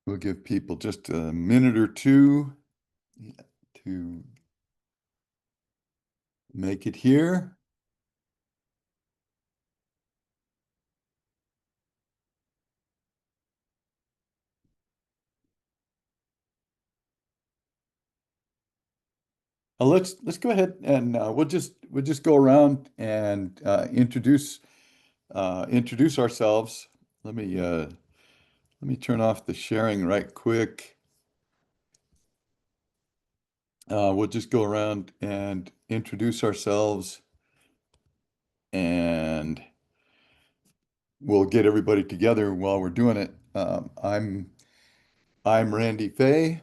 We'll give people just a minute or two to make it here. Let's go ahead and we'll just go around and introduce ourselves. Let me turn off the sharing right quick. We'll just go around and introduce ourselves, and we'll get everybody together while we're doing it. I'm Randy Fay.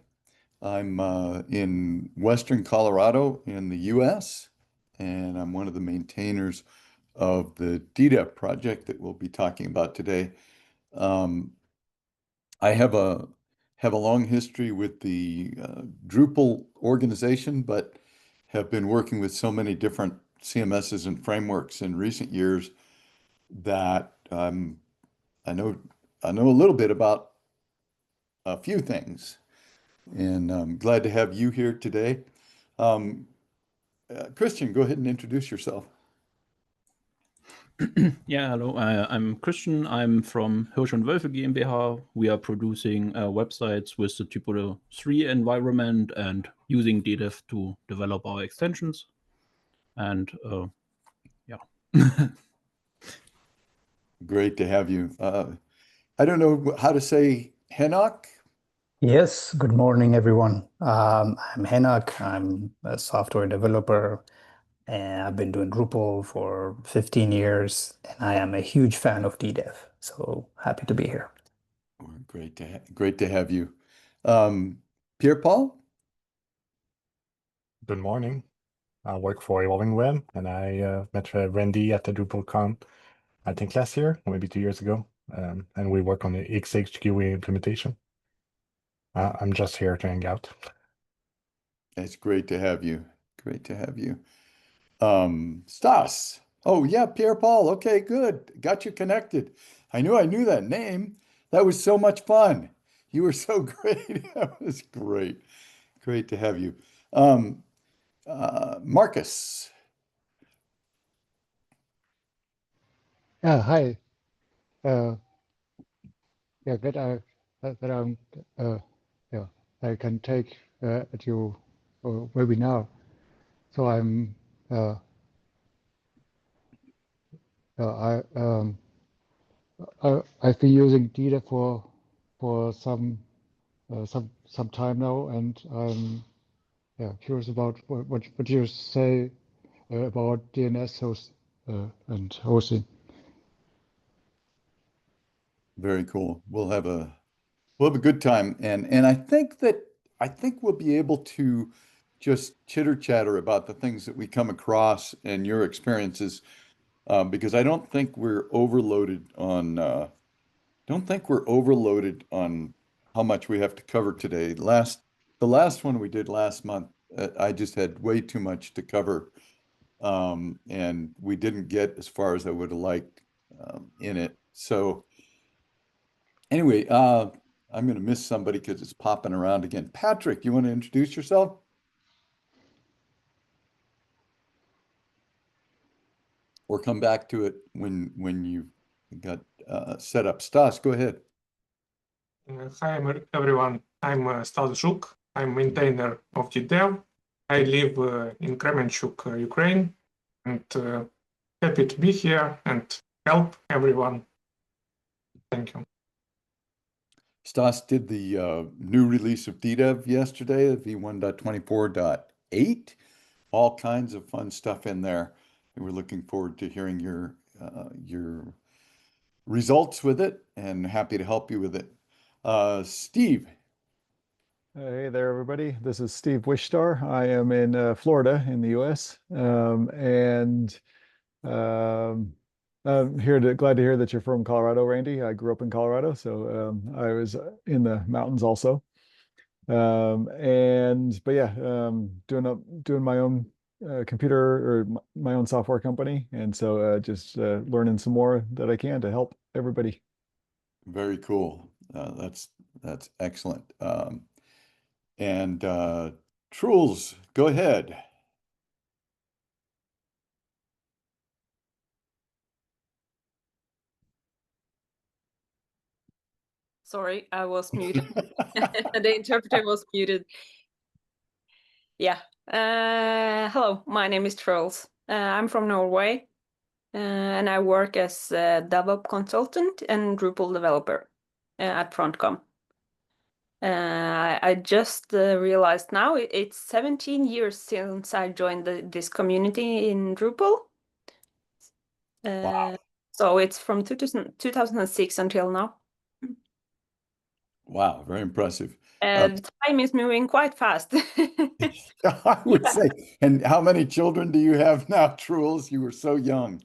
I'm in Western Colorado in the U.S., and I'm one of the maintainers of the DDEV project that we'll be talking about today. I have a long history with the Drupal organization, but have been working with so many different CMSs and frameworks in recent years that I know I know a little bit about a few things, and I'm glad to have you here today. Um, Christian, go ahead and introduce yourself. Yeah, hello. I'm Christian. I'm from Hirsch und Wölfe GmbH. We are producing websites with the Typo 3 environment and using DDEV to develop our extensions. And yeah. Great to have you. I don't know how to say Henok. Yes, good morning, everyone. I'm Henak. I'm a software developer, and I've been doing Drupal for 15 years, and I am a huge fan of DDEV. So happy to be here. Great to have you. Pierre Paul? Good morning. I work for Evolving Web, and I met Randy at the DrupalCon, I think last year, or maybe 2 years ago, and we work on the XHQA implementation. I'm just here to hang out. It's great to have you. Great to have you. Stas. Oh yeah, Pierre Paul. Okay, good. Got you connected. I knew that name. That was so much fun. You were so great. That was great. Great to have you. Um, Marcus. Yeah, hi. Uh, yeah, that I'm yeah I can take at your webinar. So uh, I've been using DDA for some time now, and I'm curious about what you say about DNS host and hosting. Very cool. We'll have a good time, and I think we'll be able to just chitter chatter about the things that we come across and your experiences, because I don't think we're overloaded on how much we have to cover today. The last one we did last month, I just had way too much to cover, and we didn't get as far as I would have liked in it. So anyway, I'm going to miss somebody because it's popping around again. Patrick, you want to introduce yourself? Or come back to it when you got set up. Stas, go ahead. Hi, everyone. I'm Stas Zhuk. I'm maintainer of DDEV. I live in Kremenchuk, Ukraine, and happy to be here and help everyone. Thank you. Stas did the new release of DDEV yesterday, v1.24.8. All kinds of fun stuff in there. And we're looking forward to hearing your results with it, and happy to help you with it. Steve. Hey there, everybody. This is Steve Wishstar. I am in Florida in the U.S. And I'm glad to hear that you're from Colorado, Randy. I grew up in Colorado, so I was in the mountains also. But yeah, doing my own computer or my own software company, and so just learning some more that I can to help everybody. Very cool. That's excellent. And Truls, go ahead. Sorry, I was muted. The interpreter was muted. Yeah. Hello, my name is Truls. I'm from Norway, and I work as a DevOps consultant and Drupal developer at Frontcom. I just realized now it's 17 years since I joined this community in Drupal. Wow. So it's from 2006 until now. Wow, very impressive. Time is moving quite fast. I would say. And how many children do you have now, Truls? You were so young.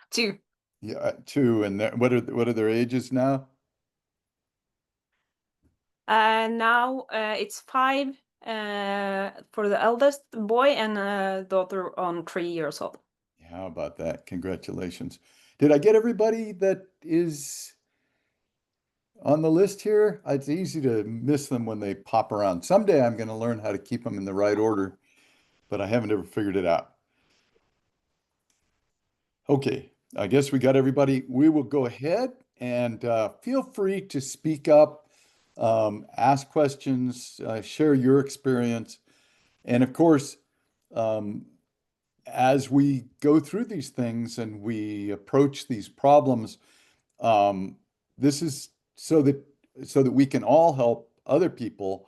2. Yeah, 2. And what are their ages now? Now it's 5 for the eldest boy and a daughter on 3 years old. How about that? Congratulations. Did I get everybody that is on the list here? It's easy to miss them when they pop around. Someday I'm going to learn how to keep them in the right order, but I haven't ever figured it out. Okay, I guess we got everybody. We will go ahead and feel free to speak up, ask questions, share your experience. And of course, as we go through these things and we approach these problems, this is so that we can all help other people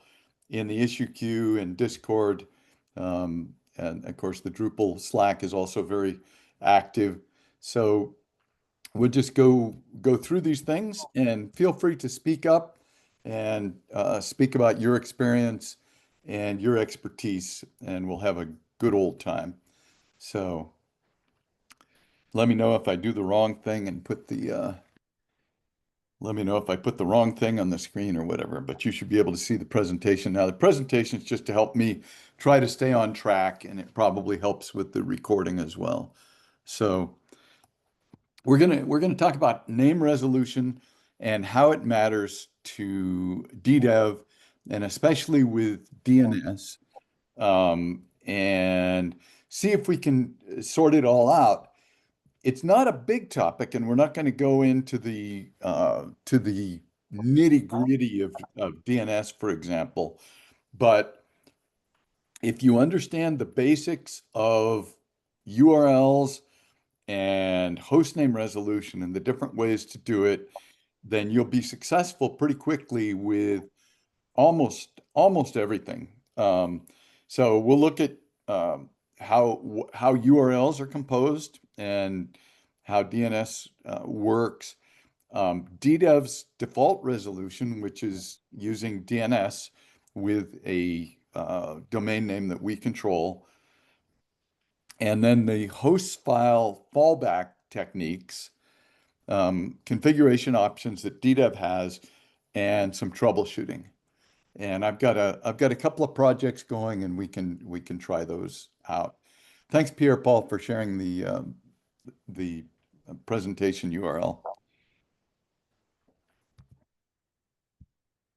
in the issue queue and Discord. And of course, the Drupal Slack is also very active. So we'll just go through these things, and feel free to speak up and speak about your experience and your expertise, and we'll have a good old time. So let me know if I do the wrong thing and let me know if I put the wrong thing on the screen or whatever, but you should be able to see the presentation. Now, the presentation is just to help me try to stay on track, and it probably helps with the recording as well. So we're gonna talk about name resolution and how it matters to DDEV, and especially with DNS, and see if we can sort it all out. It's not a big topic, and we're not going to go into the nitty-gritty of DNS, for example. But if you understand the basics of URLs and hostname resolution and the different ways to do it, then you'll be successful pretty quickly with almost everything. So we'll look at how URLs are composed and how DNS works. DDEV's default resolution, which is using DNS with a domain name that we control, and then the host file fallback techniques, configuration options that DDEV has, and some troubleshooting. And I've got a couple of projects going, and we can try those out. Thanks, Pierre Paul, for sharing the presentation URL.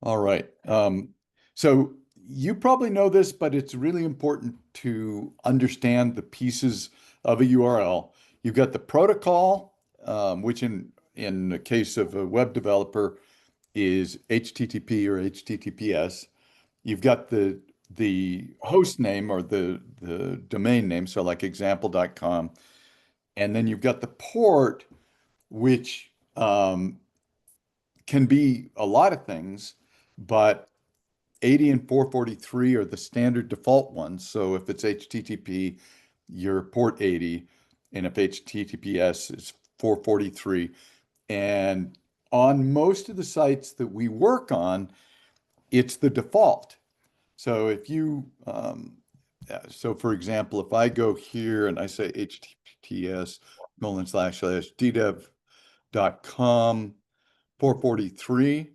All right. So you probably know this, but it's really important to understand the pieces of a URL. You've got the protocol, which in the case of a web developer is HTTP or HTTPS. You've got the host name or the domain name, so like example.com. And then you've got the port, which can be a lot of things, but 80 and 443 are the standard default ones. So if it's HTTP, you're port 80, and if HTTPS is 443. And on most of the sites that we work on, it's the default. So if you, so for example, if I go here and I say https://ddev.com 443,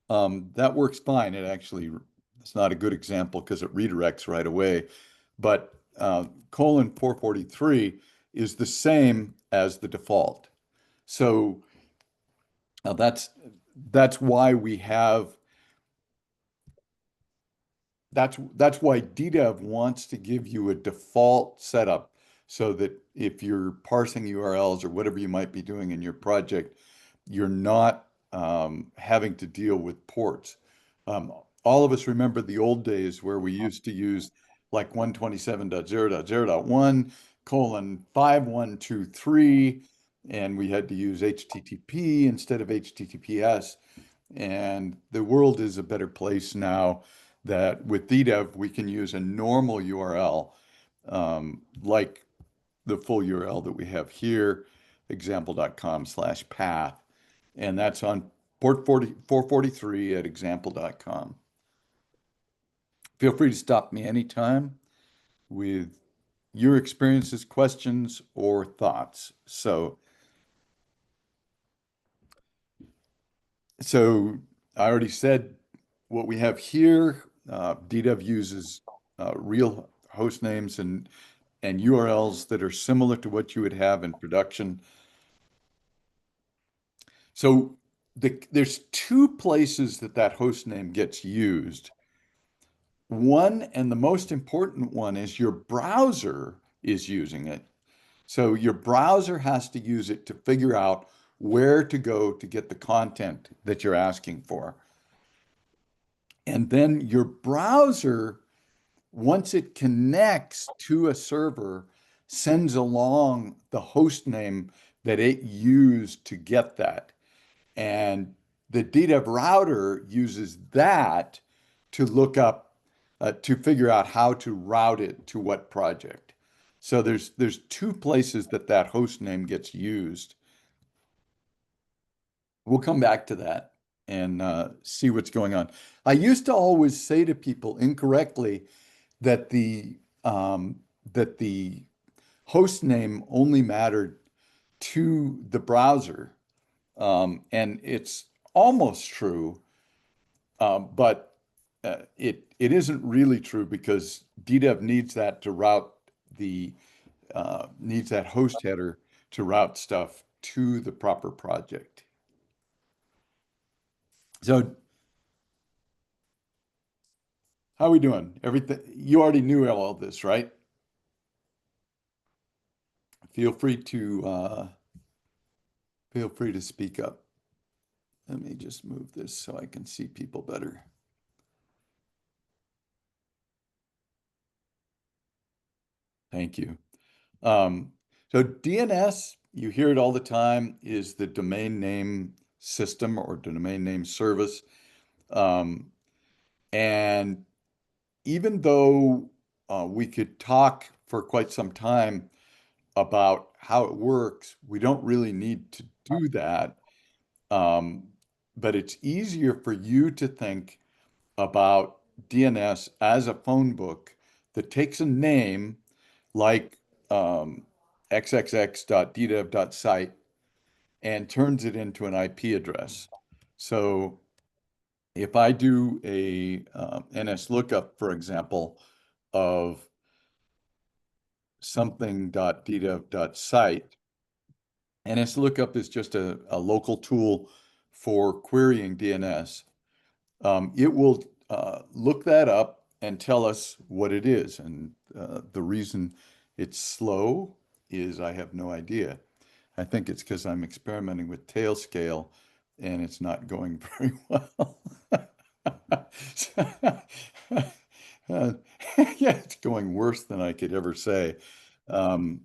that works fine. It's not a good example because it redirects right away, but colon 443 is the same as the default. So Now that's why we have that's why DDEV wants to give you a default setup so that if you're parsing URLs or whatever you might be doing in your project, you're not having to deal with ports. All of us remember the old days where we used to use like 127.0.0.1 colon 5123, and we had to use HTTP instead of HTTPS. And the world is a better place now that with DDEV, we can use a normal URL, like the full URL that we have here, example.com/path. And that's on port 443 at example.com. Feel free to stop me anytime with your experiences, questions, or thoughts. So I already said what we have here. DDEV uses real host names and URLs that are similar to what you would have in production. So there's two places that host name gets used. One, and the most important one, is your browser is using it. So your browser has to use it to figure out where to go to get the content that you're asking for. And then your browser, once it connects to a server, sends along the host name that it used to get that. And the DDEV router uses that to look up, to figure out how to route it to what project. So there's two places that host name gets used. We'll come back to that and see what's going on. I used to always say to people incorrectly that the host name only mattered to the browser, and it's almost true, but it isn't really true because DDEV needs that to route needs that host header to route stuff to the proper project. So how are we doing? Everything, you already knew all of this, right? Feel free to speak up. Let me just move this so I can see people better. Thank you. So DNS, you hear it all the time, is the domain name system or domain name service. And even though we could talk for quite some time about how it works, we don't really need to do that. But it's easier for you to think about DNS as a phone book that takes a name like xxx.ddev.site and turns it into an IP address. So if I do a NS lookup, for example, of something.ddev.site, NS lookup is just a local tool for querying DNS. It will look that up and tell us what it is. And the reason it's slow is I have no idea. I think it's because I'm experimenting with Tailscale and it's not going very well. Yeah, it's going worse than I could ever say. I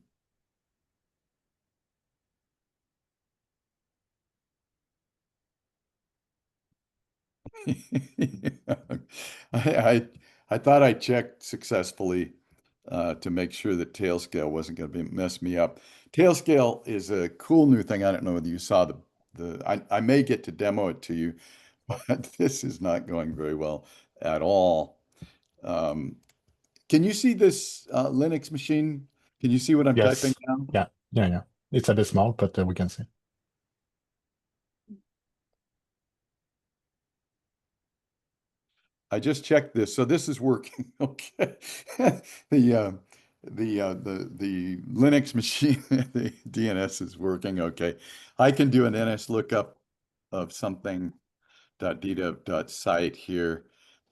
thought I checked successfully to make sure that Tailscale wasn't going to mess me up. Tailscale is a cool new thing. I don't know whether you saw I may get to demo it to you, but this is not going very well at all. Can you see this Linux machine? Can you see what I'm typing Yes. now? Yeah. It's a bit small, but we can see. I just checked this, so this is working. Okay. The Linux machine, the DNS is working. Okay. I can do an NS lookup of something.ddev.site here,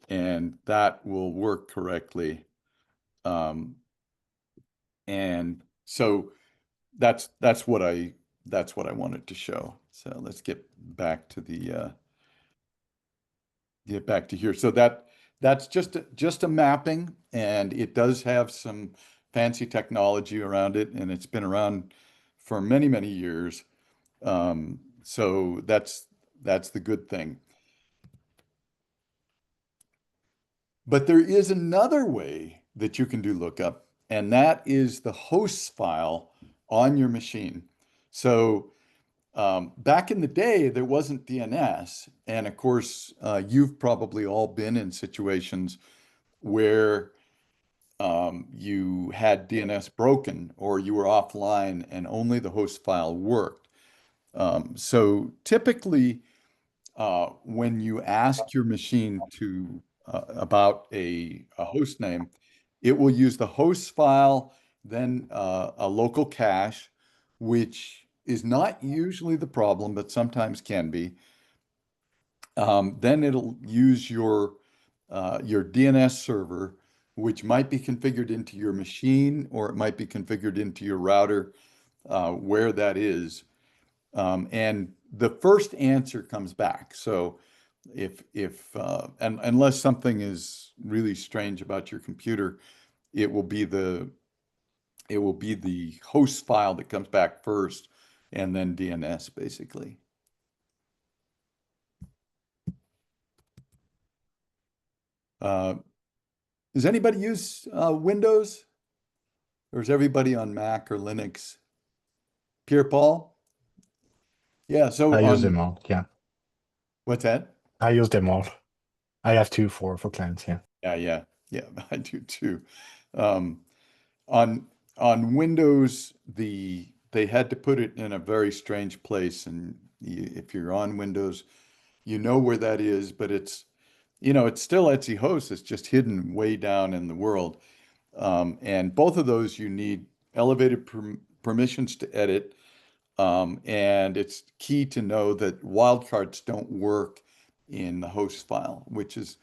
and that will work correctly. And so that's what I wanted to show. So let's get back to the here. So that's just a mapping, and it does have some fancy technology around it, and it's been around for many, many years. So that's the good thing. But there is another way that you can do lookup, and that is the host file on your machine. So back in the day, there wasn't DNS. And of course, you've probably all been in situations where you had DNS broken or you were offline and only the host file worked. So typically, when you ask your machine to about a host name, it will use the host file, then a local cache, which is not usually the problem, but sometimes can be. Then it'll use your DNS server, which might be configured into your machine, or it might be configured into your router, where that is. And the first answer comes back. So and unless something is really strange about your computer, it will be the host file that comes back first, and then DNS basically. Does anybody use Windows, or is everybody on Mac or Linux? Pierre Paul? Yeah, so I use them all. Yeah. What's that? I use them all. I have two for clients. Yeah. Yeah, I do too. On Windows, they had to put it in a very strange place, and if you're on Windows, you know where that is, but it's still Etsy host. It's just hidden way down in the world. And both of those you need elevated permissions to edit. And it's key to know that wildcards don't work in the host file, which is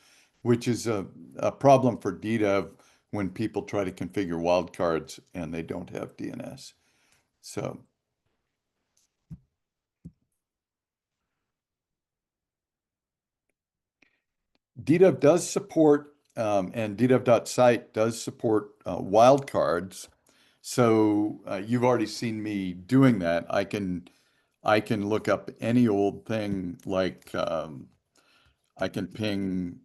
a problem for DDEV when people try to configure wildcards and they don't have DNS. So DDEV does support, and DDEV.site does support wildcards. So you've already seen me doing that. I can look up any old thing, like I can ping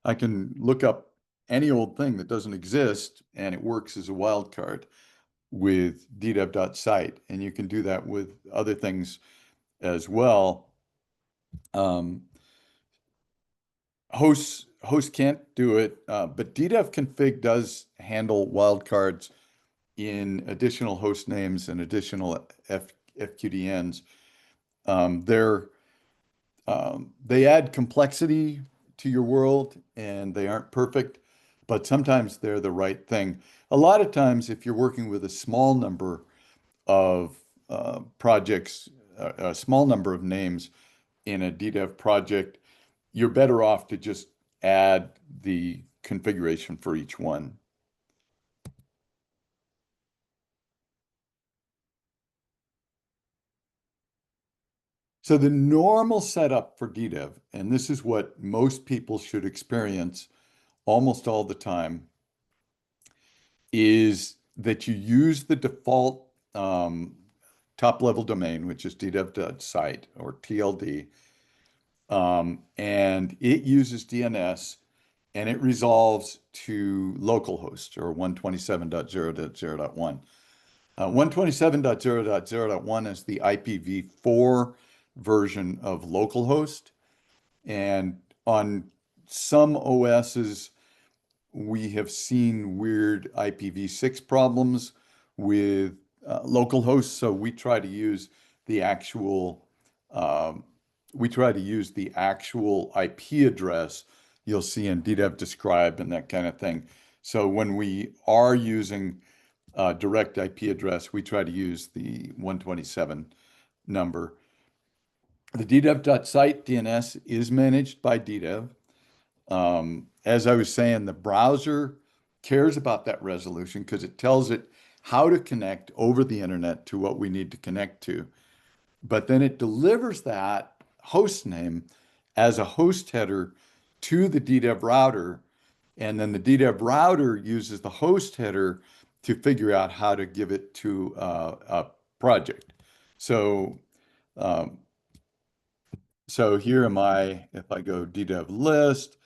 I can look up any old thing that doesn't exist, and it works as a wildcard with ddev.site. And you can do that with other things as well. Hosts can't do it, but DDEV config does handle wildcards in additional host names and additional FQDNs. They add complexity to your world, and they aren't perfect, but sometimes they're the right thing. A lot of times, if you're working with a small number of projects, a small number of names in a DDEV project, you're better off to just add the configuration for each one. So the normal setup for DDEV, and this is what most people should experience almost all the time, is that you use the default top-level domain, which is ddev.site or TLD, and it uses DNS, and it resolves to localhost or 127.0.0.1. 127.0.0.1 is the IPv4 version of localhost, and on some OSs, we have seen weird IPv6 problems with localhost, so we try to use the actual IP address you'll see in DDEV describe and that kind of thing. So when we are using direct IP address. We try to use the 127 number. The DDEV.site DNS is managed by DDEV. As I was saying, the browser cares about that resolution because it tells it how to connect over the internet to what we need to connect to. But then it delivers that host name as a host header to the DDEV router. And then the DDEV router uses the host header to figure out how to give it to a project. So, so here am I, if I go DDEV list,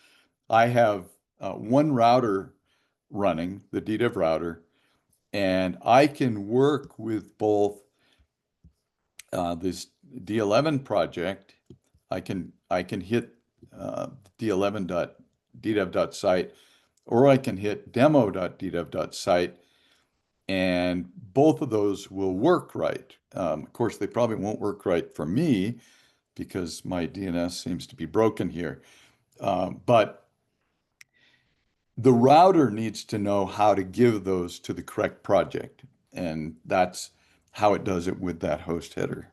I have one router running, the DDEV router, and I can work with both this D11 project. I can hit d11.ddev.site, or I can hit demo.ddev.site, and both of those will work right. Of course, they probably won't work right for me because my DNS seems to be broken here. But the router needs to know how to give those to the correct project, and that's how it does it with that host header.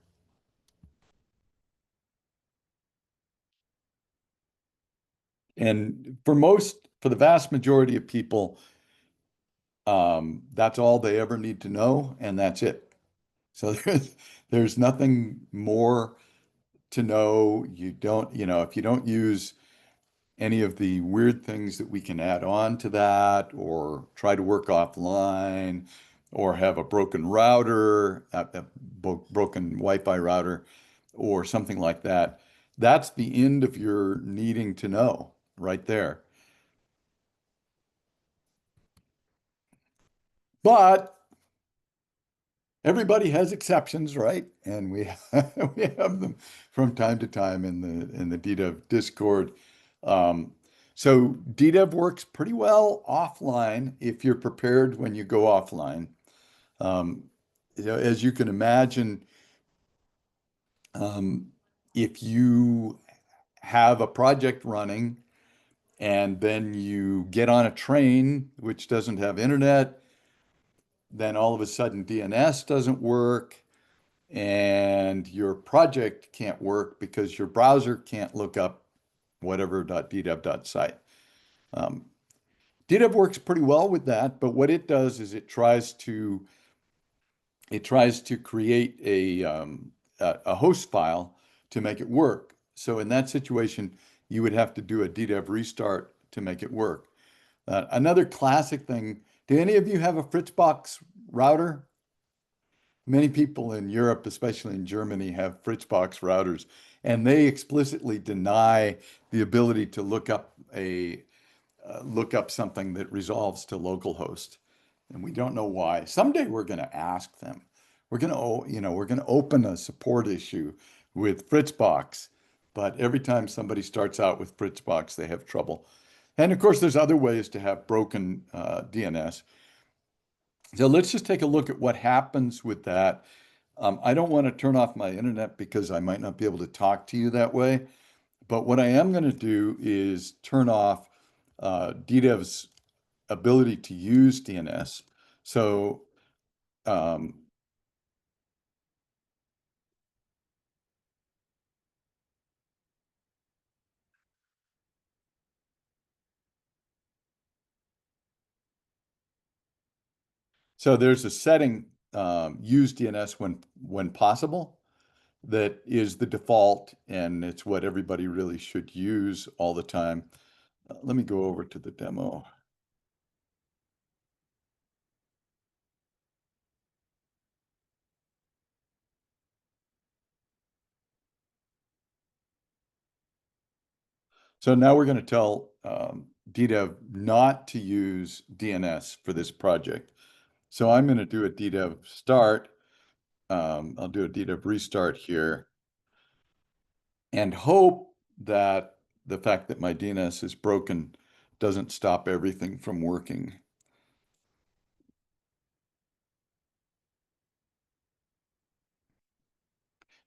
And for the vast majority of people, that's all they ever need to know, and that's it. So there's nothing more to know. You don't, if you don't use any of the weird things that we can add on to that, or try to work offline, or have a broken router, a broken Wi-Fi router, or something like that, that's the end of your needing to know right there. But everybody has exceptions, right? And we we have them from time to time in the DDEV Discord. So DDEV works pretty well offline if you're prepared when you go offline. As you can imagine, if you have a project running and then you get on a train which doesn't have internet, then all of a sudden DNS doesn't work and your project can't work because your browser can't look up whatever.ddev.site. DDEV works pretty well with that, but what it does is it tries to create a host file to make it work. So in that situation, you would have to do a DDEV restart to make it work. Another classic thing, do any of you have a Fritzbox router? Many people in Europe, especially in Germany, have Fritzbox routers, and they explicitly deny the ability to look up something that resolves to localhost, and we don't know why. Someday we're going to ask them. We're going to open a support issue with Fritzbox, but every time somebody starts out with Fritzbox, they have trouble. And of course, there's other ways to have broken DNS. So let's just take a look at what happens with that. I don't want to turn off my internet because I might not be able to talk to you that way. But what I am going to do is turn off DDEV's ability to use DNS. So there's a setting, use DNS when possible, that is the default, and it's what everybody really should use all the time. Let me go over to the demo. So now we're going to tell DDEV not to use DNS for this project. So I'm going to do a DDEV start. I'll do a DDEV restart here and hope that the fact that my DNS is broken doesn't stop everything from working.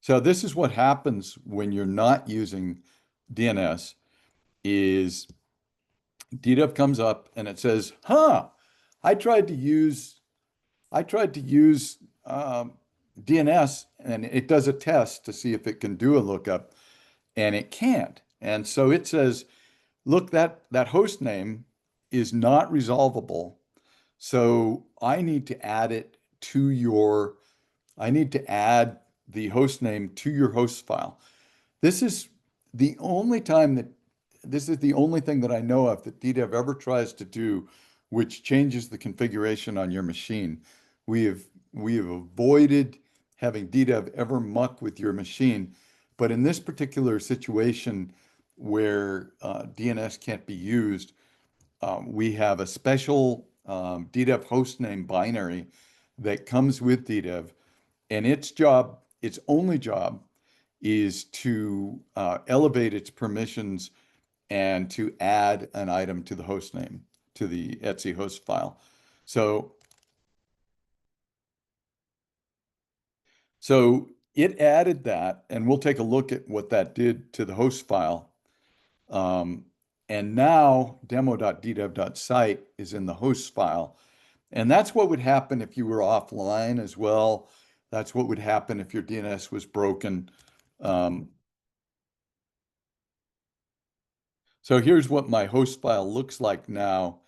So this is what happens when you're not using DNS is DDEV comes up and it says, I tried to use I tried to use DNS, and it does a test to see if it can do a lookup, and it can't. And so it says, look, that host name is not resolvable. So I need to add it to your, I need to add the host name to your host file. This is the only time that, this is the only thing that I know of that DDEV ever tries to do, which changes the configuration on your machine. We have avoided having DDEV ever muck with your machine, but in this particular situation where DNS can't be used, we have a special DDEV hostname binary that comes with DDEV, and its only job is to elevate its permissions and to add an item to the host name, to the Etsy host file. So it added that, and we'll take a look at what that did to the host file. And now demo.ddev.site is in the host file. And that's what would happen if you were offline as well. That's what would happen if your DNS was broken. So here's what my host file looks like now.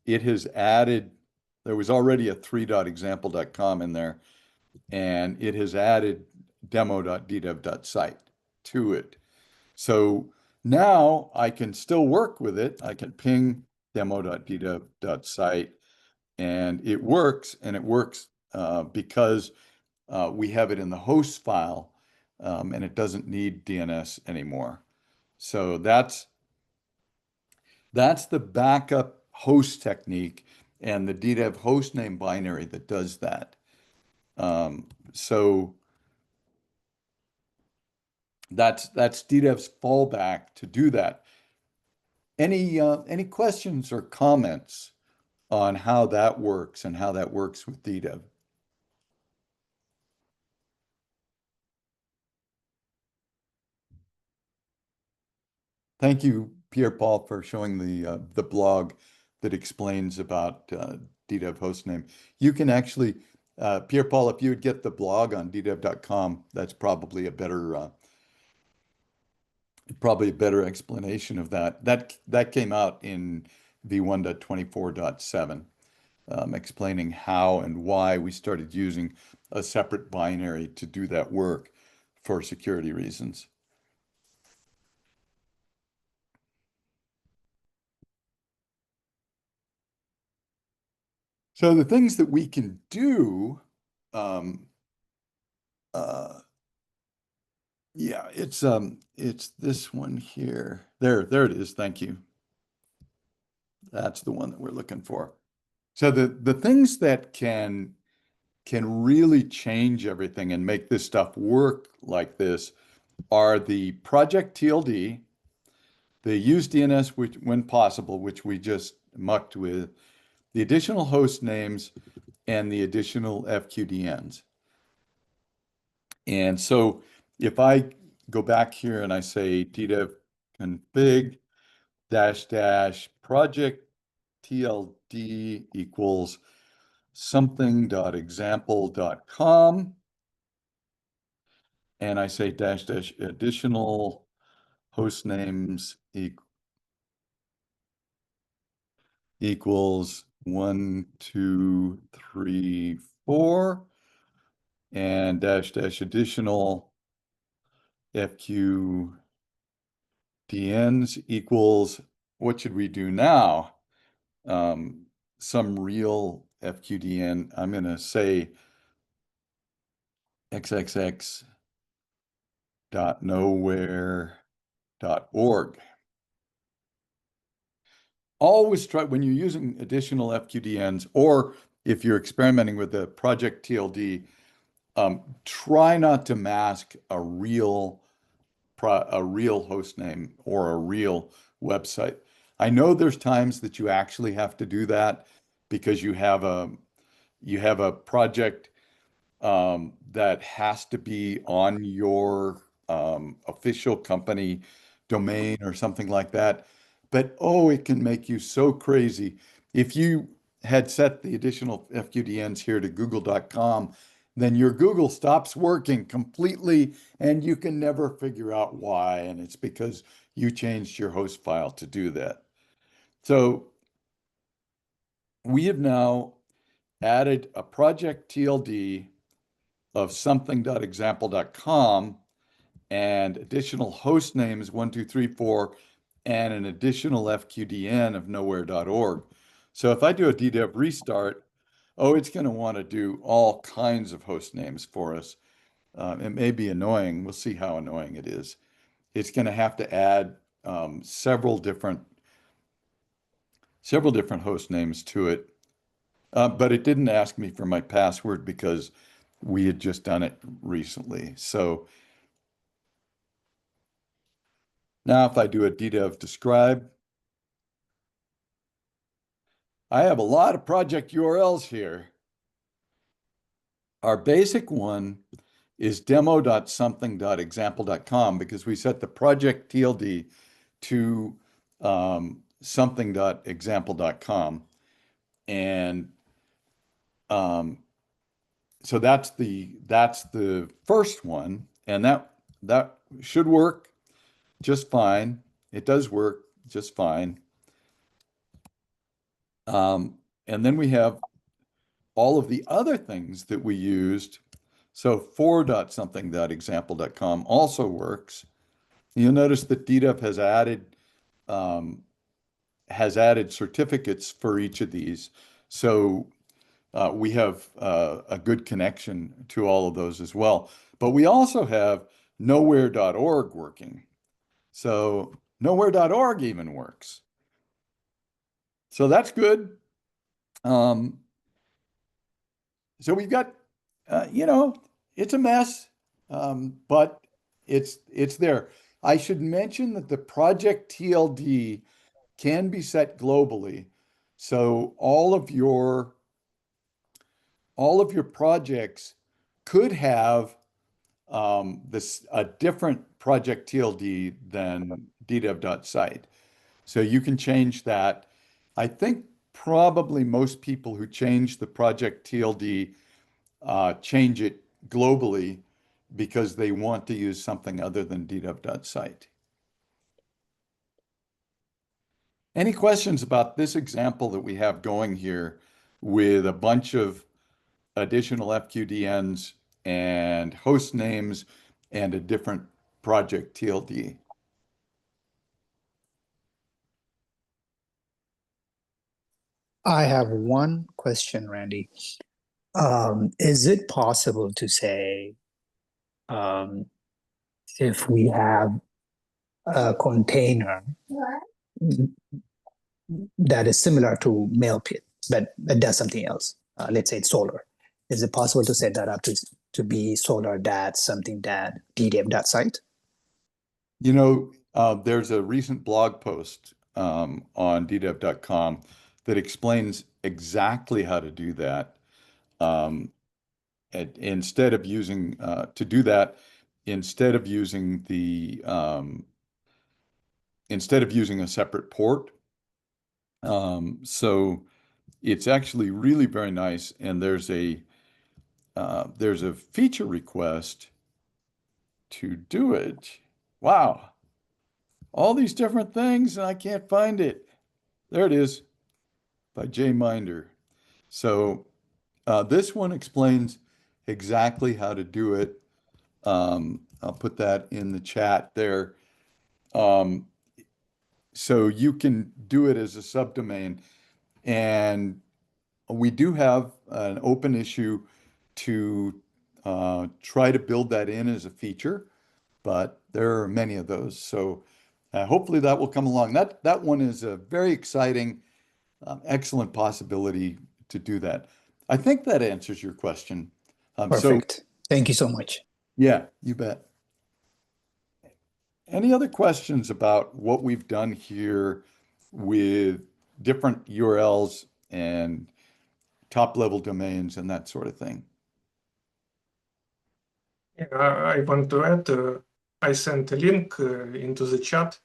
It has added, there was already a 3.example.com in there, and it has added demo.ddev.site to it. So now I can still work with it. I can ping demo.ddev.site, and it works, because we have it in the host file, and it doesn't need DNS anymore. So that's the backup host technique and the DDEV hostname binary that does that. So that's DDEV's fallback to do that. Any questions or comments on how that works and how that works with DDEV? Thank you, Pierre-Paul, for showing the blog that explains about DDEV hostname. You can actually, Pierre-Paul, if you would get the blog on ddev.com, that's probably a better explanation of that. That came out in v1.24.7, explaining how and why we started using a separate binary to do that work for security reasons. So the things that we can do, yeah, it's this one here. There it is. Thank you. That's the one that we're looking for. So the things that can really change everything and make this stuff work like this are the project TLD, the use DNS when possible, which we just mucked with, the additional host names, and the additional FQDNs. And so if I go back here and I say DDEV config -- project TLD equals something.example.com, and I say -- additional host names equals 1, 2, 3, 4, and -- additional FQDNs equals, what should we do now? Some real FQDN. I'm going to say xxx.nowhere.org. Always try, when you're using additional FQDNs, or if you're experimenting with the project TLD, try not to mask a real host name or a real website. I know there's times that you actually have to do that because you have a project that has to be on your official company domain or something like that. But oh, it can make you so crazy if you had set the additional FQDNs here to google.com, then your Google stops working completely and you can never figure out why. And it's because you changed your host file to do that. So we have now added a project TLD of something.example.com and additional host names 1, 2, 3, 4, and an additional FQDN of nowhere.org. So if I do a DDEV restart, oh, it's going to want to do all kinds of host names for us. It may be annoying. We'll see how annoying it is. It's going to have to add several different host names to it. But it didn't ask me for my password because we had just done it recently. So now if I do a DDEV describe, I have a lot of project URLs here. Our basic one is demo.something.example.com because we set the project TLD to something.example.com. And so that's the first one, and that should work just fine. It does work just fine. And then we have all of the other things that we used. So for.something.example.com also works. You'll notice that DDEV has added certificates for each of these. So we have a good connection to all of those as well. But we also have nowhere.org working. So nowhere.org even works. So that's good. So we've got, it's a mess, but it's there. I should mention that the project TLD can be set globally. So all of your projects could have a different project TLD than DDEV.site. So you can change that. I think probably most people who change the project TLD change it globally because they want to use something other than DDEV.site. Any questions about this example that we have going here with a bunch of additional FQDNs and host names and a different project TLD? I have one question, Randy. Is it possible to say if we have a container that is similar to Mailpit, but it does something else? Let's say it's solar. Is it possible to set that up to be solar.something.DDEV.site? There's a recent blog post on DDEV.com that explains exactly how to do that. Instead of using a separate port. So it's actually really very nice, and there's a feature request to do it. Wow, all these different things, and I can't find it. There it is, by Jay Minder. So this one explains exactly how to do it. I'll put that in the chat there. So you can do it as a subdomain. And we do have an open issue to try to build that in as a feature, but there are many of those. So hopefully that will come along. That one is a very exciting, excellent possibility to do that. I think that answers your question. Perfect. Thank you so much. Yeah, you bet. Any other questions about what we've done here with different URLs and top-level domains and that sort of thing? Yeah, I want to add, I sent a link into the chat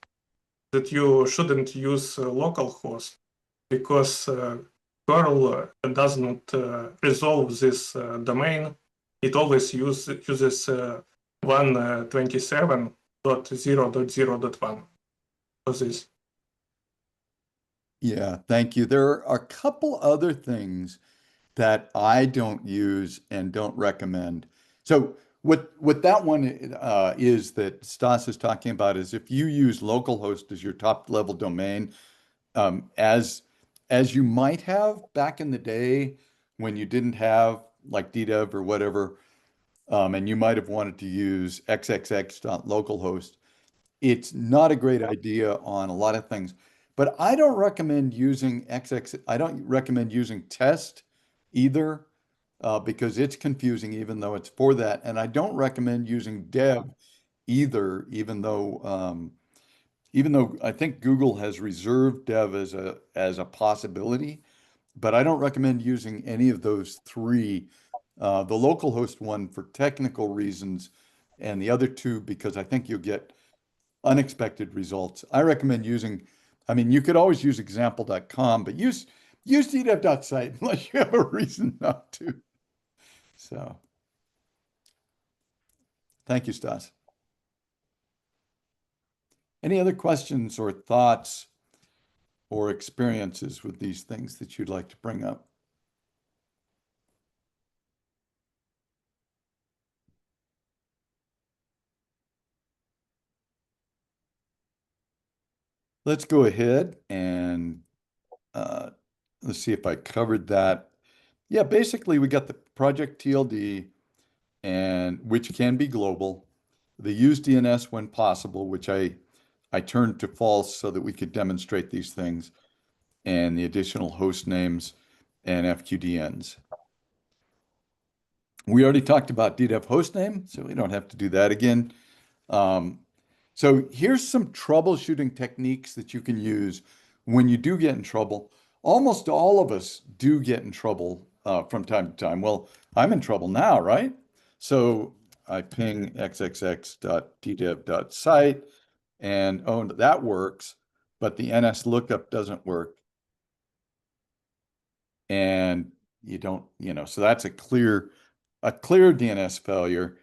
that you shouldn't use localhost because curl does not resolve this domain. It always uses 127.0.0.1 for this. Yeah, thank you. There are a couple other things that I don't use and don't recommend. So what that one is that Stas is talking about is if you use localhost as your top level domain, as you might have back in the day when you didn't have like DDEV or whatever, and you might have wanted to use xxx.localhost. It's not a great idea on a lot of things, but I don't recommend using I don't recommend using test either, because it's confusing even though it's for that. And I don't recommend using dev either, even though I think Google has reserved dev as a possibility, but I don't recommend using any of those three. The localhost one for technical reasons, and the other two because I think you'll get unexpected results. I recommend using, I mean, you could always use example.com, but use ddev.site unless you have a reason not to. So thank you, Stas. Any other questions or thoughts or experiences with these things that you'd like to bring up? Let's go ahead and let's see if I covered that. Yeah, basically we got the project TLD, and which can be global. The use DNS when possible, which I turned to false so that we could demonstrate these things, and the additional host names and FQDNs. We already talked about DDEV hostname, so we don't have to do that again. So here's some troubleshooting techniques that you can use when you do get in trouble. Almost all of us do get in trouble from time to time. Well, I'm in trouble now, right? So I ping xxx.ddev.site, and oh, that works, but the NS lookup doesn't work. And you don't, so that's a clear DNS failure.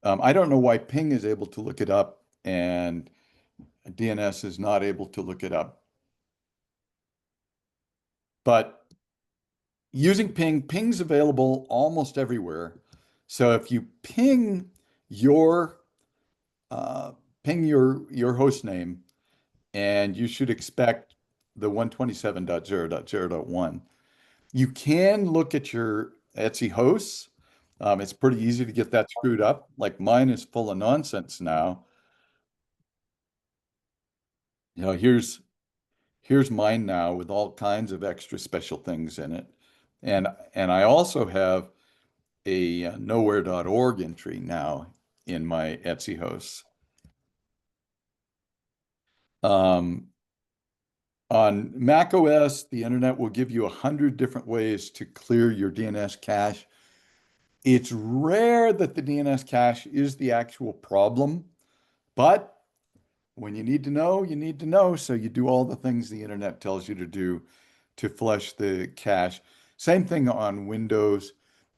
I don't know why ping is able to look it up and DNS is not able to look it up. But using ping's available almost everywhere. So if you ping your host name, and you should expect the 127.0.0.1. You can look at your Etsy hosts. It's pretty easy to get that screwed up. Like mine is full of nonsense now. Here's mine now with all kinds of extra special things in it. And I also have a nowhere.org entry now in my Etsy hosts. On Mac OS, the internet will give you 100 different ways to clear your DNS cache. It's rare that the DNS cache is the actual problem, but when you need to know, you need to know. So you do all the things the internet tells you to do to flush the cache. Same thing on Windows.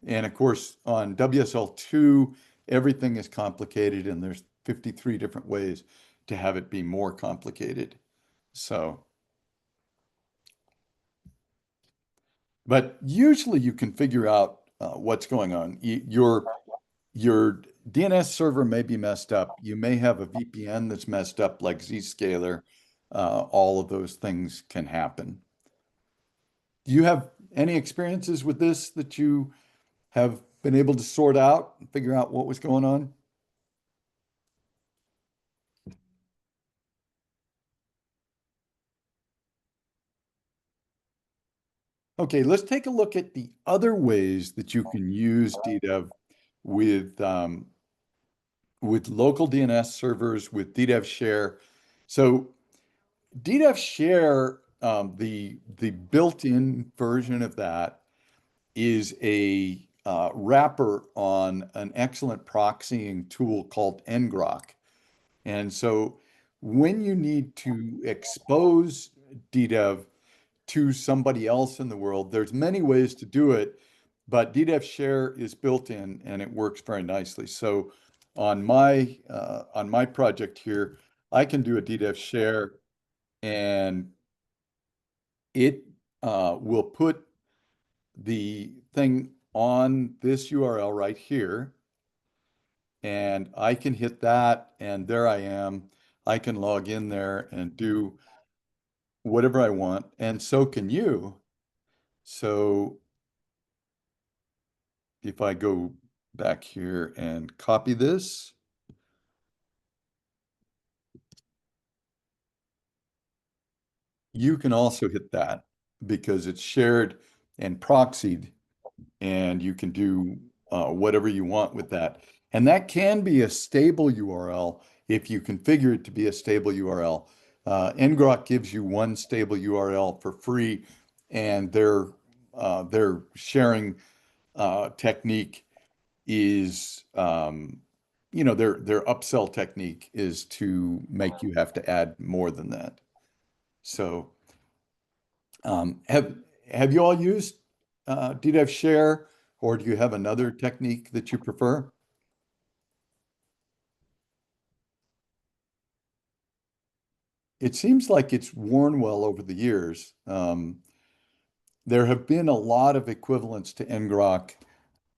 And of course, on WSL2, everything is complicated, and there's 53 different ways to have it be more complicated. So, but usually you can figure out what's going on. Your DNS server may be messed up. You may have a VPN that's messed up like Zscaler. All of those things can happen. Do you have any experiences with this that you have been able to sort out and figure out what was going on? Okay, let's take a look at the other ways that you can use DDEV with local DNS servers, with DDEV Share. So DDEV Share, the built-in version of that is a wrapper on an excellent proxying tool called ngrok. And so when you need to expose DDEV to somebody else in the world. There's many ways to do it, but DDEV share is built in and it works very nicely. So on my project here, I can do a DDEV share and it will put the thing on this URL right here. And I can hit that and there I am. I can log in there and do whatever I want, and so can you. So if I go back here and copy this, you can also hit that because it's shared and proxied, and you can do whatever you want with that. And that can be a stable URL if you configure it to be a stable URL. ngrok gives you one stable URL for free, and their sharing technique is, their upsell technique is to make you have to add more than that. So have you all used DDEV share, or do you have another technique that you prefer? It seems like it's worn well over the years. There have been a lot of equivalents to ngrok,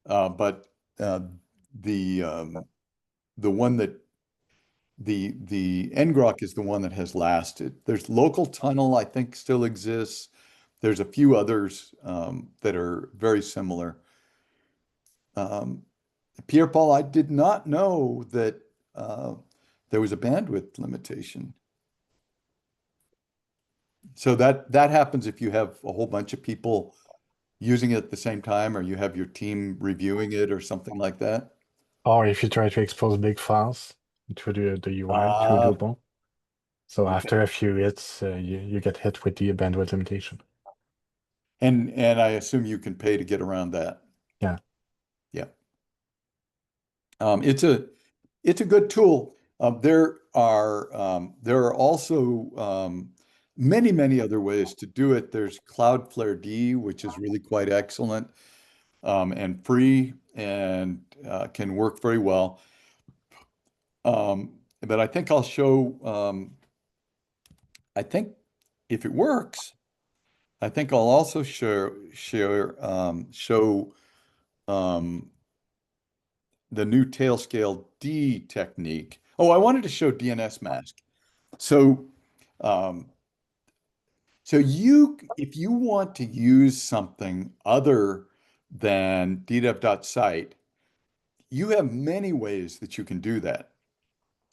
but the one that the ngrok is the one that has lasted. There's local tunnel, I think, still exists. There's a few others that are very similar. Pierre Paul, I did not know that there was a bandwidth limitation. So that happens if you have a whole bunch of people using it at the same time, or you have your team reviewing it or something like that. Or if you try to expose big files to the UI through Drupal. So Okay. after a few hits, you get hit with the bandwidth limitation. And I assume you can pay to get around that. Yeah. Yeah. It's a good tool. There are also many other ways to do it. There's Cloudflare D, which is really quite excellent and free and can work very well. But I think I'll show. I think if it works, I think I'll also show the new Tailscale D technique. Oh, I wanted to show DNS mask. So, if you want to use something other than ddev.site, you have many ways that you can do that.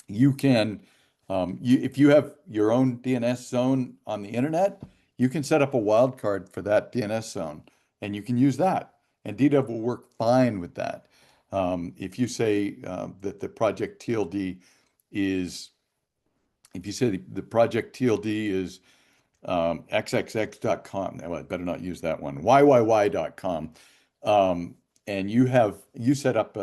You can, if you have your own DNS zone on the internet, you can set up a wildcard for that DNS zone, and you can use that, and DDEV will work fine with that. If you say that the project TLD is, if you say the project TLD is xxx.com, well, I better not use that one, yyyy.com, and you set up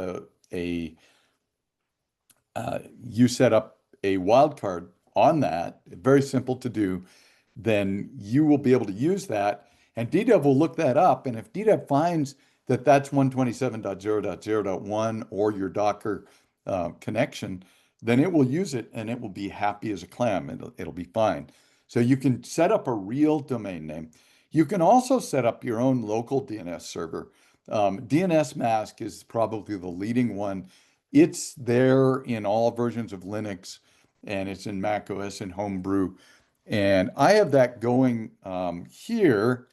you set up a wildcard on that, very simple to do, then you will be able to use that, and DDEV will look that up, and if DDEV finds that that's 127.0.0.1 or your Docker connection, then it will use it and it will be happy as a clam. It'll be fine. So you can set up a real domain name. You can also set up your own local DNS server. DNS Mask is probably the leading one. It's there in all versions of Linux, and it's in Mac OS and Homebrew. And I have that going here,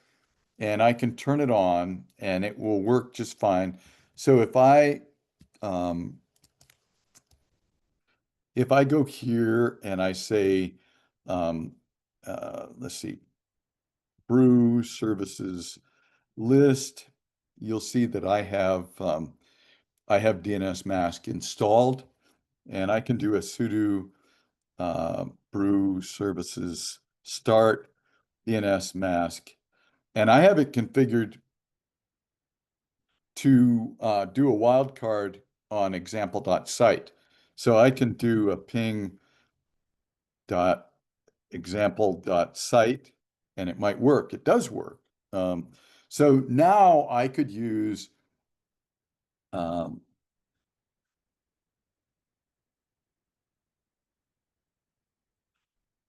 and I can turn it on, and it will work just fine. So if I go here and I say, let's see, brew services list, you'll see that I have DNS Mask installed, and I can do a sudo brew services start DNS Mask, and I have it configured to do a wildcard on example.site. So I can do a ping.example.site, and it might work. It does work. So now I could use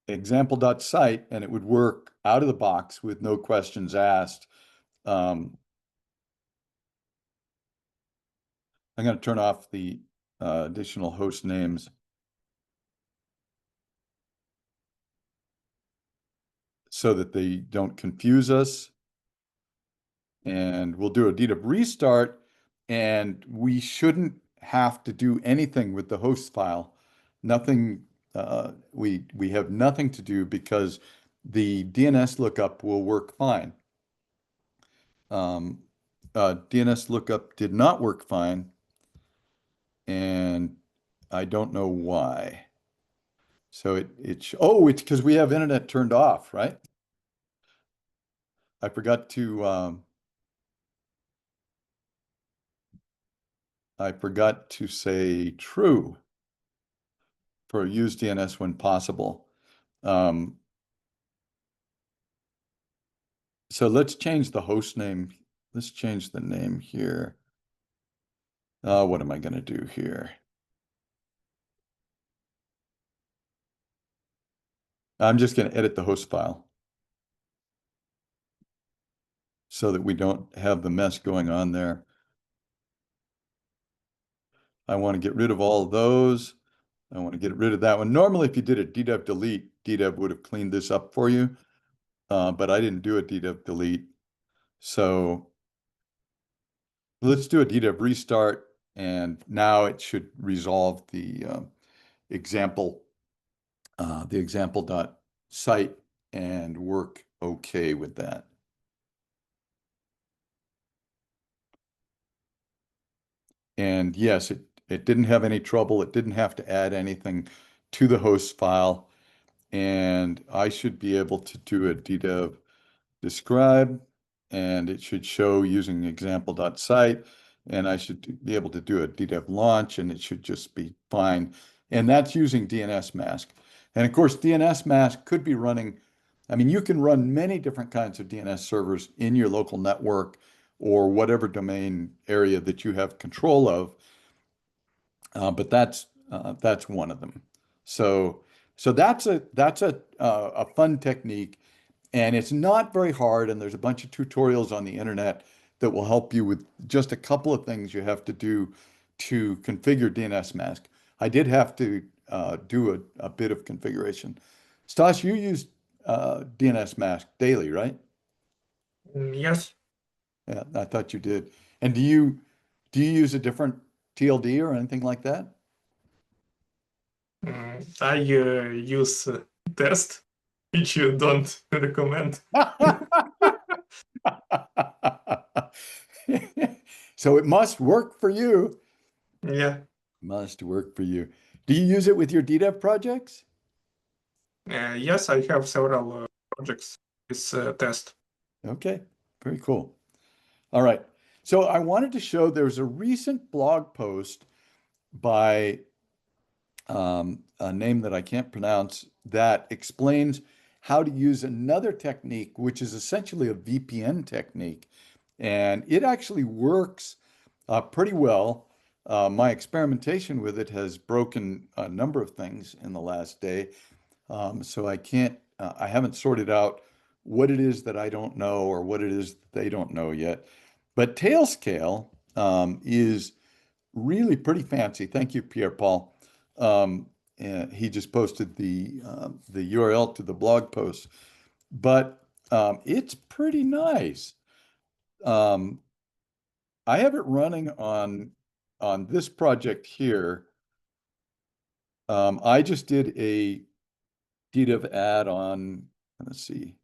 example.site, and it would work out of the box with no questions asked. I'm going to turn off the additional host names so that they don't confuse us. And we'll do a DDEV restart, and we shouldn't have to do anything with the host file. Nothing, we have nothing to do because the DNS lookup will work fine. DNS lookup did not work fine, and I don't know why. So it's because we have internet turned off, right? I forgot to say true for use DNS when possible. So let's change the host name. Let's change the name here. What am I going to do here? I'm just going to edit the host file so that we don't have the mess going on there. I want to get rid of all of those. I want to get rid of that one. Normally, if you did a DDEV delete, DDEV would have cleaned this up for you, but I didn't do a DDEV delete. So let's do a DDEV restart, and now it should resolve the example.site and work okay with that. And yes, it didn't have any trouble. It didn't have to add anything to the host file. And I should be able to do a DDEV describe, and it should show using example.site. And I should be able to do a DDEV launch, and it should just be fine. And that's using DNS mask. And of course, DNS mask could be running. I mean, you can run many different kinds of DNS servers in your local network or whatever domain area that you have control of. But that's one of them. So that's a fun technique, and it's not very hard. And there's a bunch of tutorials on the internet that will help you with just a couple of things you have to do to configure DNS mask. I did have to do a bit of configuration. Stas, you use DNS mask daily, right? Yes. Yeah, I thought you did. And do you use a different TLD or anything like that? I use test, which you don't recommend. So it must work for you. Yeah. Must work for you. Do you use it with your DDEV projects? Yes, I have several projects with test. Okay, very cool. All right. So I wanted to show there's a recent blog post by a name that I can't pronounce that explains how to use another technique, which is essentially a VPN technique. And it actually works pretty well. My experimentation with it has broken a number of things in the last day. So I haven't sorted out what it is that I don't know or what it is that they don't know yet. But Tailscale is really pretty fancy. Thank you, Pierre Paul. And he just posted the URL to the blog post, but it's pretty nice. I have it running on this project here. I just did a DDEV add on. Let's see.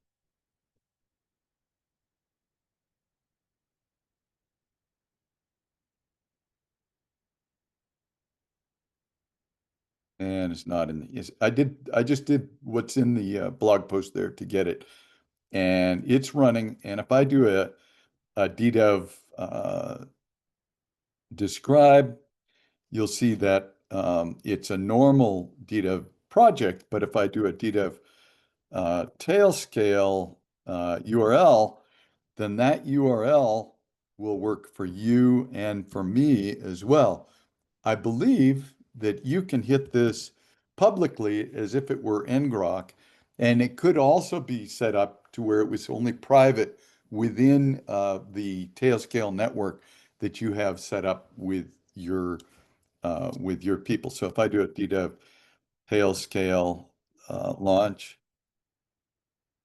And it's not in the, yes, I just did what's in the blog post there to get it. And it's running. And if I do a DDEV describe, you'll see that it's a normal DDEV project. But if I do a DDEV tail scale, URL, then that URL will work for you and for me as well. I believe that you can hit this publicly as if it were ngrok, and it could also be set up to where it was only private within the Tailscale network that you have set up with your people. So if I do a DDEV Tailscale launch,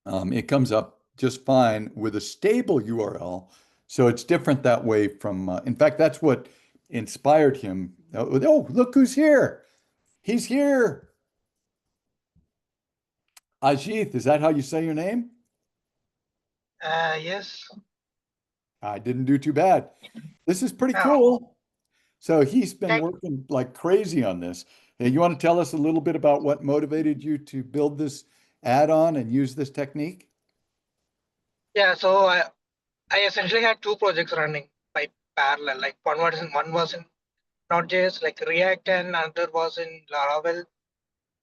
it comes up just fine with a stable URL. So it's different that way from, in fact, that's what inspired him. Oh, look who's here. He's here. Ajit, is that how you say your name? Yes. I didn't do too bad. This is pretty Yeah. cool. So he's been Thank- working like crazy on this. You want to tell us a little bit about what motivated you to build this add-on and use this technique? Yeah, so I essentially had two projects running by parallel. Like one was in Node.js, like React, and another was in Laravel.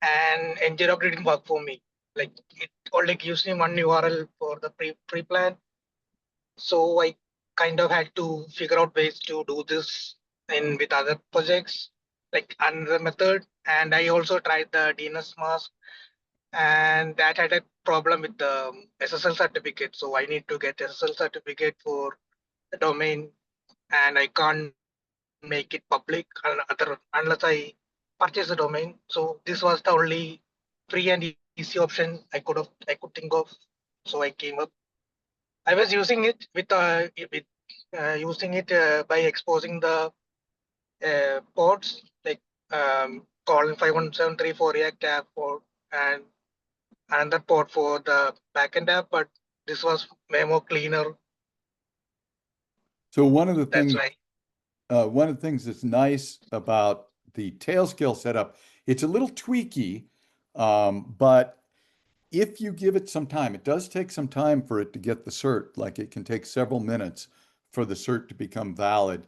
And ngrok didn't work for me. Like it only gives me one URL for the pre-plan. So I kind of had to figure out ways to do this in with other projects, like another method. And I also tried the DNS mask, and that had a problem with the SSL certificate. So I need to get SSL certificate for the domain, and I can't make it public unless I purchase the domain. So this was the only free and easy option I could think of. So I came up. I was using it using it by exposing the ports, like colon 5173 for React app and another port for the backend app, but this was way more cleaner. So one of the That's things why. one of the things that's nice about the Tailscale setup, it's a little tweaky, but if you give it some time, it does take some time for it to get the cert. Like it can take several minutes for the cert to become valid.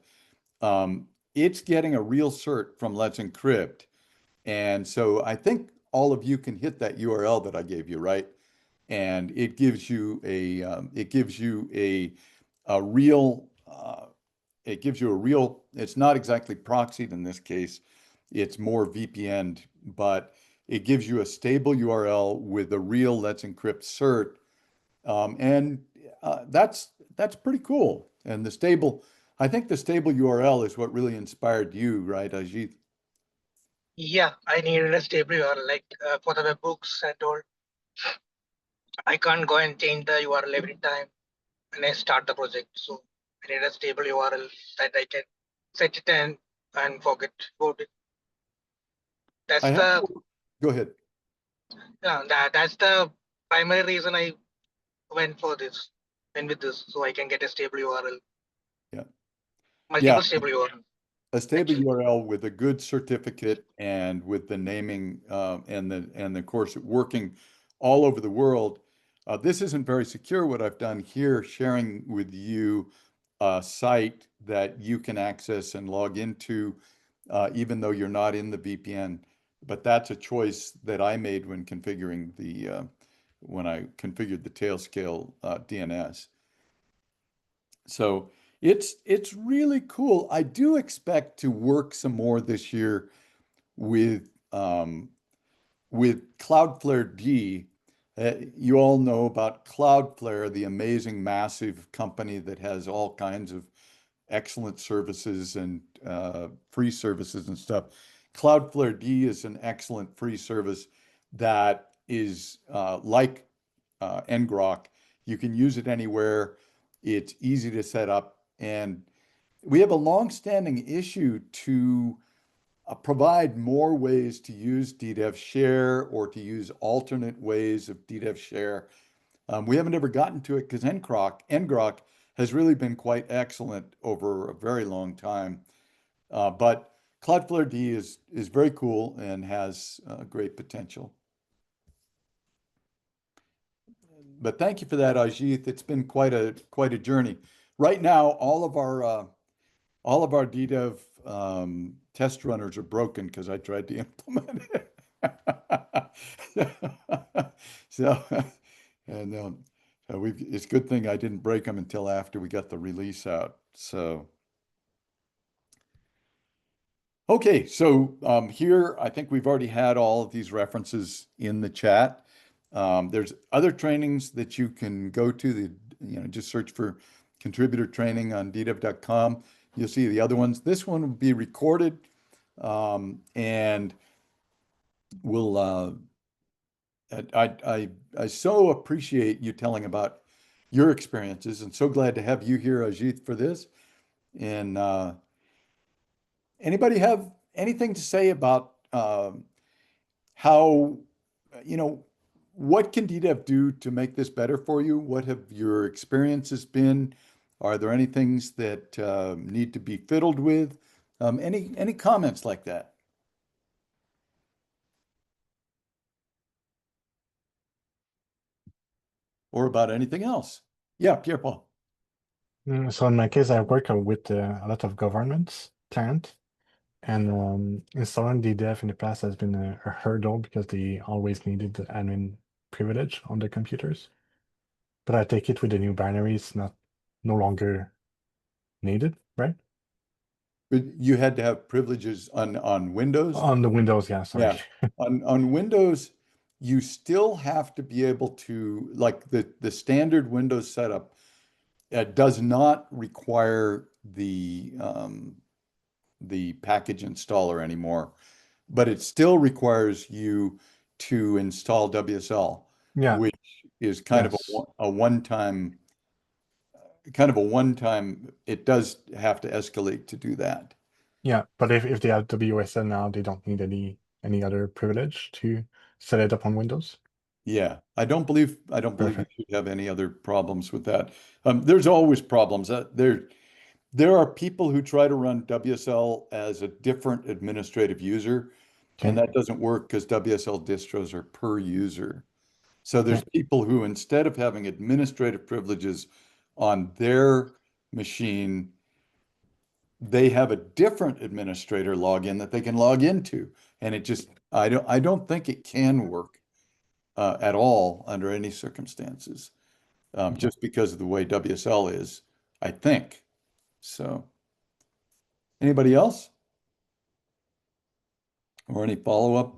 It's getting a real cert from Let's Encrypt. And so I think all of you can hit that URL that I gave you, right? And it gives you a real it's not exactly proxied in this case, it's more VPN'd, but it gives you a stable URL with a real Let's Encrypt cert. And that's pretty cool. And I think the stable URL is what really inspired you, right, Ajit? Yeah, I needed a stable URL, like for the webhooks and all. I can't go and change the URL every time when I start the project. So I need a stable URL that I can set it and forget about it. That's Go ahead. That's the primary reason I went with this, so I can get a stable URL. Yeah. Multiple stable URL. A stable URL with a good certificate and with the naming and the course working all over the world. This isn't very secure what I've done here, sharing with you a site that you can access and log into, even though you're not in the VPN. But that's a choice that I made when I configured the Tailscale DNS. So it's really cool. I do expect to work some more this year with Cloudflare D. You all know about Cloudflare, the amazing, massive company that has all kinds of excellent services and free services and stuff. Cloudflare D is an excellent free service that is like ngrok. You can use it anywhere. It's easy to set up. And we have a long-standing issue to provide more ways to use DDEV share or to use alternate ways of DDEV share. We haven't ever gotten to it because ngrok has really been quite excellent over a very long time. But Cloudflare D is very cool and has great potential. But thank you for that, Ajit. It's been quite a journey. Right now, all of our DDEV test runners are broken because I tried to implement it. So, and So it's a good thing I didn't break them until after we got the release out. So, okay, so here I think we've already had all of these references in the chat. There's other trainings that you can go to. Just search for contributor training on ddev.com. You'll see the other ones. This one will be recorded, and will. I so appreciate you telling about your experiences, and so glad to have you here, Ajit, for this. And anybody have anything to say about how, what can DDEV do to make this better for you? What have your experiences been? Are there any things that need to be fiddled with? Any comments like that? Or about anything else? Yeah, Pierre Paul. So in my case, I work with a lot of governments, talent, and installing DDEV in the past has been a hurdle because they always needed the admin privilege on their computers. But I take it with the new binary, it's no longer needed, right? But you had to have privileges on Windows? On the Windows, yeah, sorry. Yeah. On Windows, you still have to be able to, like the standard Windows setup, does not require the package installer anymore, but it still requires you to install WSL, Yeah. which is kind of Yes. a one-time, it does have to escalate to do that. Yeah, but if they have WSL now, they don't need any other privilege to set it up on Windows. Yeah, I don't believe you Perfect. should have any other problems with that. There's always problems. There are people who try to run WSL as a different administrative user, and Okay. that doesn't work because WSL distros are per user. So there's Okay. people who, instead of having administrative privileges on their machine, they have a different administrator login that they can log into. And I don't think it can work at all under any circumstances, just because of the way WSL is, I think. So, anybody else? Or any follow-up?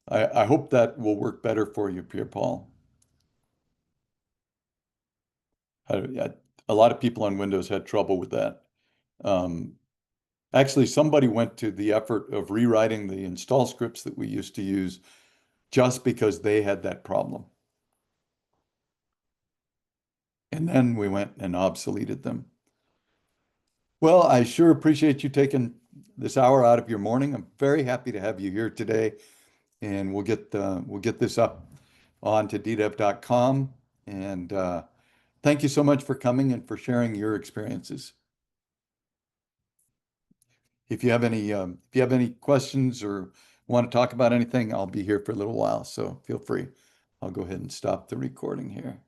I hope that will work better for you, Pierre Paul. A lot of people on Windows had trouble with that. Actually, somebody went to the effort of rewriting the install scripts that we used to use just because they had that problem. And then we went and obsoleted them. Well, I sure appreciate you taking this hour out of your morning. I'm very happy to have you here today, and we'll get this up onto ddev.com. And thank you so much for coming and for sharing your experiences. If you have any questions or want to talk about anything, I'll be here for a little while, so feel free. I'll go ahead and stop the recording here.